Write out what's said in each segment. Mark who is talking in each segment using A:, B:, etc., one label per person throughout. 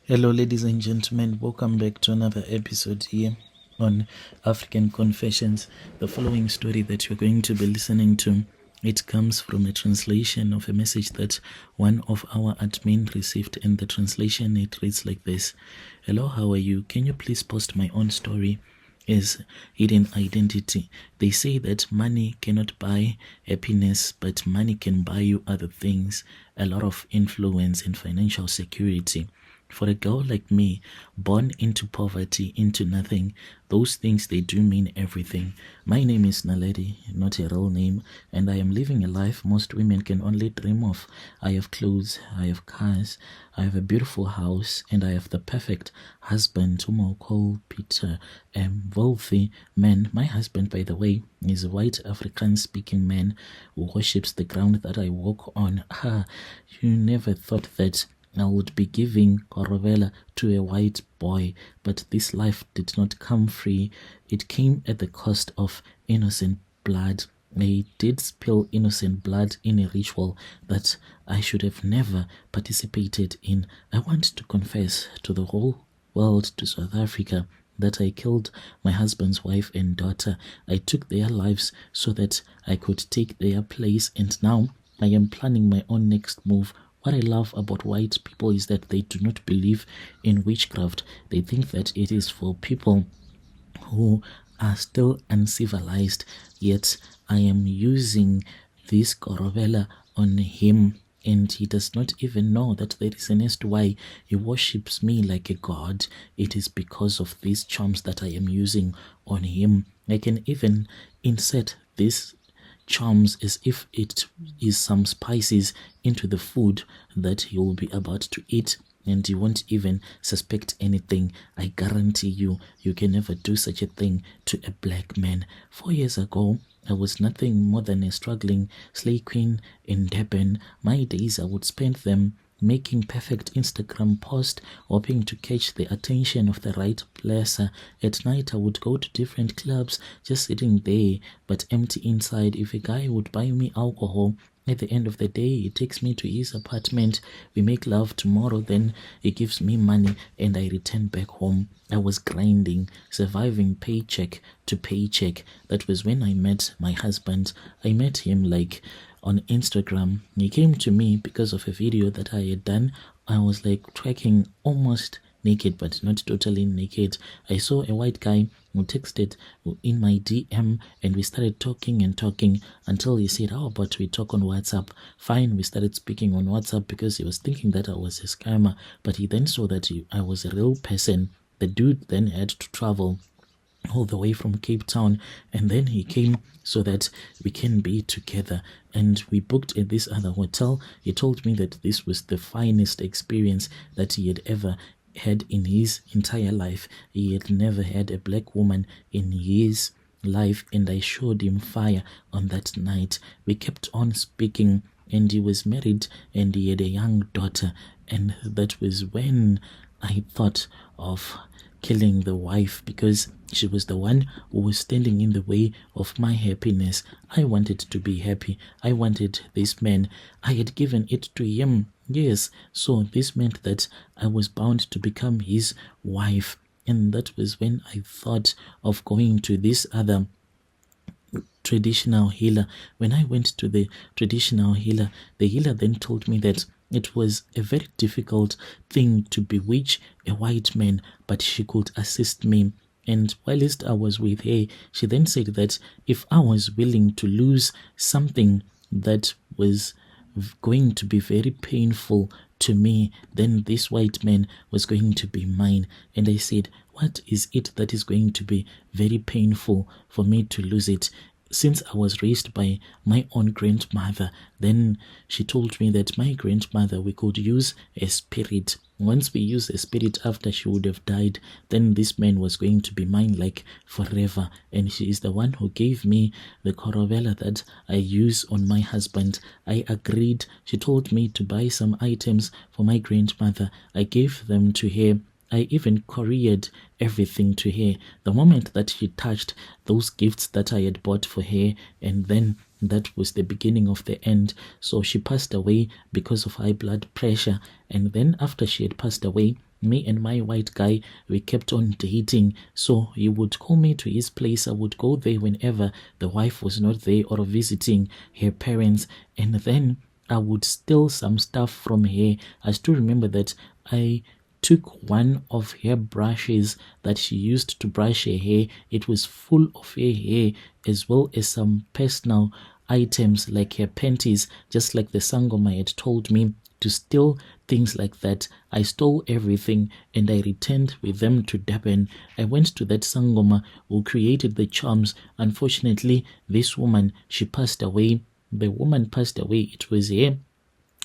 A: Hello, ladies and gentlemen. Welcome back to another episode here on African Confessions. The following story that you're going to be listening to, it comes from a translation of a message that one of our admin received, and the translation, it reads like this. Hello, how are you? Can you please post my own story as hidden identity? They say that money cannot buy happiness, but money can buy you other things, a lot of influence and financial security. For a girl like me, born into poverty, into nothing, those things, they do mean everything. My name is Naledi, not a real name, and I am living a life most women can only dream of. I have clothes, I have cars, I have a beautiful house, and I have the perfect husband, whom I'll call Peter, a wealthy man. My husband, by the way, is a white African-speaking man who worships the ground that I walk on. You never thought that I would be giving Korobela to a white boy, but this life did not come free. It came at the cost of innocent blood. I did spill innocent blood in a ritual that I should have never participated in. I want to confess to the whole world, to South Africa, that I killed my husband's wife and daughter. I took their lives so that I could take their place, and now I am planning my own next move. What I love about white people is that they do not believe in witchcraft. They think that it is for people who are still uncivilized. Yet I am using this Korobela on him, and he does not even know that there is an as to why he worships me like a god. It is because of these charms that I am using on him. I can even insert this charms as if it is some spices into the food that he will be about to eat, and you won't even suspect anything. I guarantee you, you can never do such a thing to a black man. 4 years ago, I was nothing more than a struggling slay queen in Durban. My days, I would spend them making perfect Instagram posts, hoping to catch the attention of the right placer. At night, I would go to different clubs, just sitting there, but empty inside. If a guy would buy me alcohol, at the end of the day, he takes me to his apartment. We make love tomorrow, then he gives me money and I return back home. I was grinding, surviving paycheck to paycheck. That was when I met my husband. I met him like on Instagram. He came to me because of a video that I had done. I was like twerking almost naked, but not totally naked. I saw a white guy who texted in my DM, and we started talking and talking until he said, how about we talk on WhatsApp? Fine, we started speaking on WhatsApp because he was thinking that I was a scammer, but he then saw that I was a real person. The dude then had to travel all the way from Cape Town, and then he came so that we can be together, and we booked at this other hotel. He told me that this was the finest experience that he had ever had in his entire life. He had never had a black woman in his life, and I showed him fire on that night. We kept on speaking, and he was married and he had a young daughter, and that was when I thought of killing the wife, because she was the one who was standing in the way of my happiness. I wanted to be happy. I wanted this man. I had given it to him. Yes, so this meant that I was bound to become his wife. And that was when I thought of going to this other traditional healer. When I went to the traditional healer, the healer then told me that it was a very difficult thing to bewitch a white man, but she could assist me. And whilst I was with her, she then said that if I was willing to lose something that was going to be very painful to me, then this white man was going to be mine. And I said, what is it that is going to be very painful for me to lose it? Since I was raised by my own grandmother, then she told me that my grandmother, we could use a spirit. Once we use a spirit after she would have died, then this man was going to be mine like forever. And she is the one who gave me the Korobela that I use on my husband. I agreed. She told me to buy some items for my grandmother. I gave them to her. I even couriered everything to her. The moment that she touched those gifts that I had bought for her, and then that was the beginning of the end. So she passed away because of high blood pressure, and then after she had passed away, me and my white guy, we kept on dating. So he would call me to his place. I would go there whenever the wife was not there or visiting her parents. And then I would steal some stuff from her. I still remember that I took one of her brushes that she used to brush her hair. It was full of her hair, as well as some personal items like her panties, just like the Sangoma had told me to steal things like that. I stole everything and I returned with them to Durban. I went to that Sangoma who created the charms. Unfortunately, this woman, she passed away. The woman passed away. It was her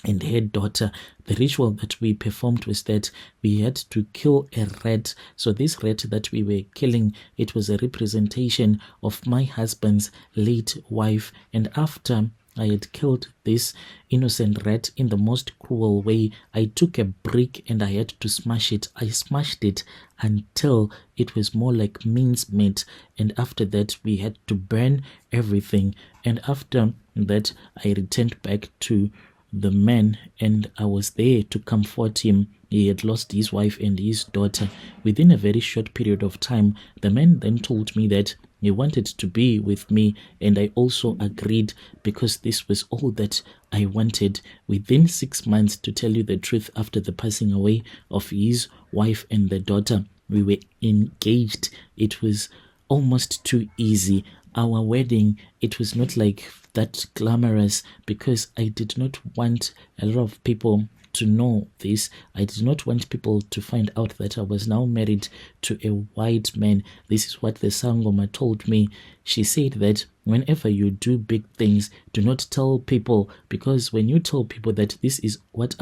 A: and her daughter. The ritual that we performed was that we had to kill a rat. So this rat that we were killing, it was a representation of my husband's late wife. And after I had killed this innocent rat in the most cruel way, I took a brick and I had to smash it. I smashed it until it was more like mincemeat. And after that, we had to burn everything. And after that, I returned back to the man and I was there to comfort him. He had lost his wife and his daughter within a very short period of time. The man then told me that he wanted to be with me, and I also agreed because this was all that I wanted. Within 6 months, to tell you the truth, after the passing away of his wife and the daughter, we were engaged. It was almost too easy. Our wedding, it was not like that glamorous because I did not want a lot of people to know this. I did not want people to find out that I was now married to a white man. This is what the Sangoma told me. She said that whenever you do big things, do not tell people, because when you tell people that this is what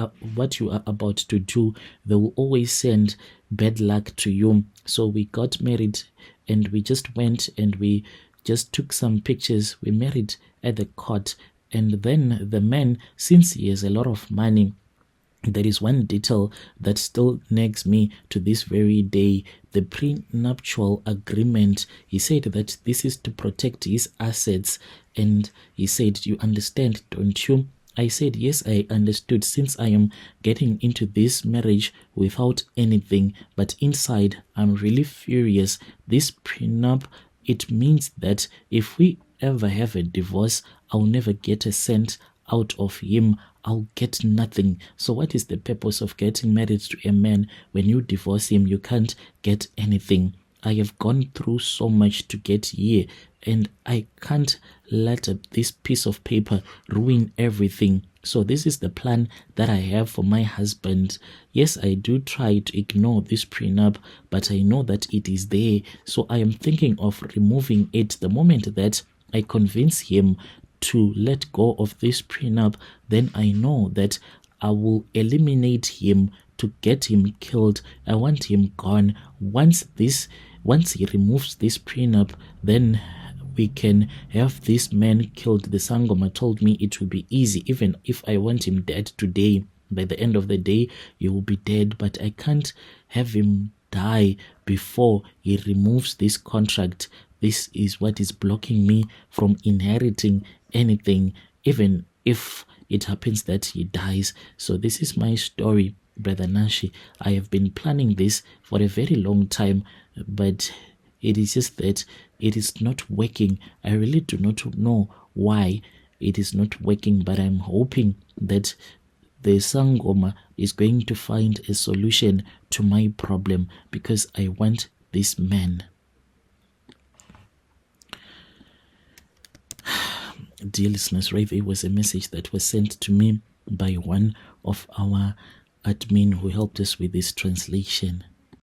A: you are about to do, they will always send bad luck to you. So we got married and we just went and we just took some pictures. We married at the court, and then the man, since he has a lot of money, there is one detail that still nags me to this very day. The prenuptial agreement, he said that this is to protect his assets, and he said, you understand, don't you? I said, yes, I understood, since I am getting into this marriage without anything, but inside I'm really furious. This prenup, it means that if we ever have a divorce, I'll never get a cent out of him. I'll get nothing. So what is the purpose of getting married to a man? When you divorce him, you can't get anything. I have gone through so much to get here, and I can't let this piece of paper ruin everything. So this is the plan that I have for my husband. Yes, I do try to ignore this prenup, but I know that it is there. So I am thinking of removing it. The moment that I convince him to let go of this prenup, then I know that I will eliminate him to get him killed. I want him gone. Once he removes this prenup, then we can have this man killed. The Sangoma told me it will be easy. Even if I want him dead today, by the end of the day, he will be dead. But I can't have him die before he removes this contract. This is what is blocking me from inheriting anything, even if it happens that he dies. So this is my story, Brother Nashi. I have been planning this for a very long time, but it is just that it is not working. I really do not know why it is not working, but I'm hoping that the Sangoma is going to find a solution to my problem, because I want this man. Dear listeners, right, there was a message that was sent to me by one of our admin who helped us with this translation.